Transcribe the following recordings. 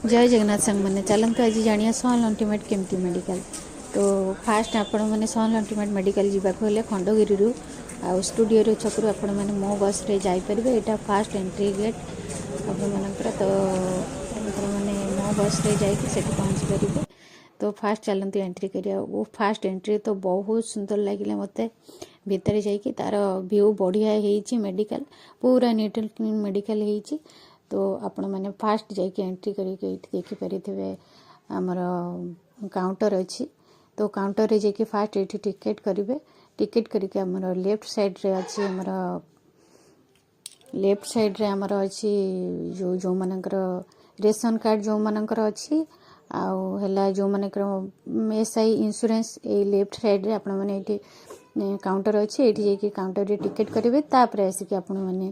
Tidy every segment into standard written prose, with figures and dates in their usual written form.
जय जगन्नाथ संग मैंने चलते आज जानिया सन अल्टीमेट केमती मेडिकल। तो फास्ट आपण मैंने सन अल्टीमेट मेडिकल जावाक हेले खंडगिरी आ स्टूडियो छकरू आपण मैंने मो बस रे जापर यहाँ फास्ट एंट्री गेट आपंकर। तो मैंने मो बस रे जाकि पहुँची पारे। तो फास्ट चलते एंट्री करिया वो फास्ट एंट्री तो बहुत सुंदर लगे मत भितर जाकि तार व्यू बढ़िया है मेडिकल पूरा नीट एंड क्लीन मेडिकल है। तो आपण मैंने फास्ट जाकि एंट्री करके देखिपारे आमर काउंटर अच्छी। तो काउंटर रे जाकि फास्ट ये टिकेट करेंगे टिकेट करके आमर लेफ्ट साइड रे अच्छी आमर लेफ्ट साइड रे आमर अच्छी जो जो मानकर रेशन कार्ड जो मानकर अच्छी आउ है जो मानकर एसआई इंश्योरेंस ये लेफ्ट साइड रे आपण मैंने ये काउंटर अच्छी ये जाकि काउंटर रे टिकेट करेंगे तापर आसिक आपण मैंने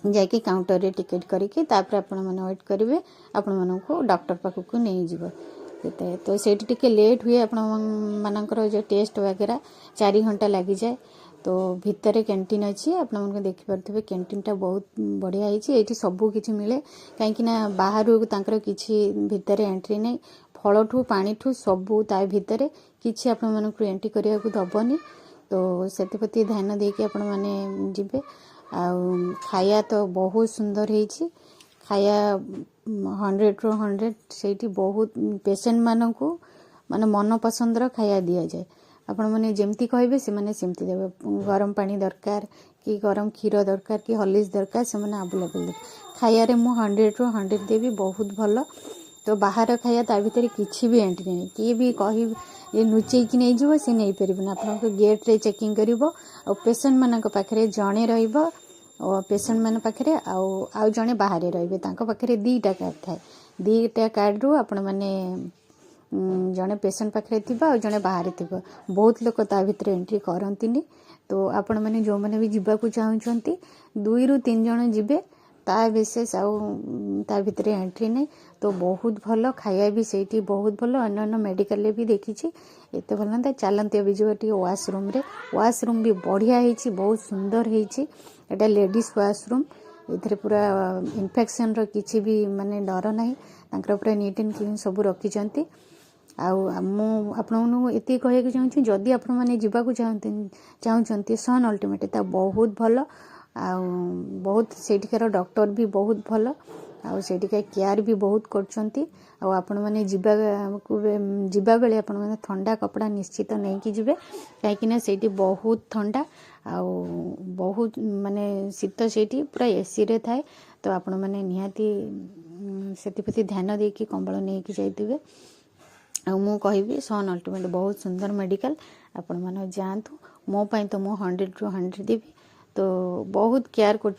जाकि काउंटर रे टिकेट करके तापर आपण मैंने वेट करेंगे आपण मानक डॉक्टर पाखक नहीं जीव। तो सेठी टिके लेट हुए आपण मानकर जो टेस्ट वगैरह 4 घंटा लगी जाए। तो भितर कैंटीन अच्छी आपण मन देखि परथिबे कैंटीन टा बहुत बढ़िया है। ये सबू किछि मिले कहीं बाहर तांकर किछि भितर एंट्री नहीं फल ठू पानी ठू सबू ता भितर किछि आपण मानक एंट्री करिया को दबनी। तो सेति ध्यान देके आपण माने जिबे। खाया तो बहुत सुंदर है खाया 100 ରୁ 100 से बहुत पेसेंट मान को माने मन पसंदर खाया दि जाए। आपण मैंने जमती कहे से मैंने सेमती देवे गरम पानी दरकार कि गरम क्षीर दरकार कि हॉर्लिक्स दरकार से मैंने अवेलेबल देवे खाया मु 100 ରୁ 100 देवी बहुत भल। तो बाहर खाया ता भीतर किसी भी एंट्री नहीं किए भी कही ये लुचेक नहीं जीव सी नहीं पारे आप गेट रे चेकिंग कर पेसेंट मान पाखे जड़े र पेसेंट मान पाखे आउ जड़े बाहर रे पाखे 2टा कार्ड थाए 2टा कार्ड रू आपण मैंने जड़े पेसेंट पाखे थी जड़े बाहर थी बहुत लोग ता भीतर एंट्री करती। तो आपण मैंने जो मैंने भी जीवाक चाहते 2 ରୁ 3 जन जीवे ता विशेष ता भीतर एंट्री नहीं। तो बहुत भल खाया भी से बहुत भल अन्य मेडिकल भी देखी एत भल ना चलते अभियोग वाशरूम भी बढ़िया है बहुत सुंदर है लेडीज वाशरूम इधर पूरा इन्फेक्शन किसी भी माने डर ना पूरा नीट एंड क्लीन सब रखी। आपत कहूँ चाहूँगी जदि आपण मैंने जावाक चाहते सन अल्टीमेट ता बहुत भल बहुत सेठिकार डॉक्टर भी बहुत भल सेठिका केयर भी बहुत करछंती। आपण मैंने जीवा बेले आपण मैंने ठंडा कपड़ा निश्चित नहीं कि जीवे कहीं सेठी बहुत ठंडा बहुत माने शीत सेठी पूरा एसी रे थाए। तो आपण मैंने निहाती से ध्यान देकी कंबल नहीं कि जाइए। मु कहबी सन अल्टीमेट बहुत सुंदर मेडिकल आपण मैंने जातु मो तो मु 100 ରୁ 100 देवी। तो बहुत केयर कर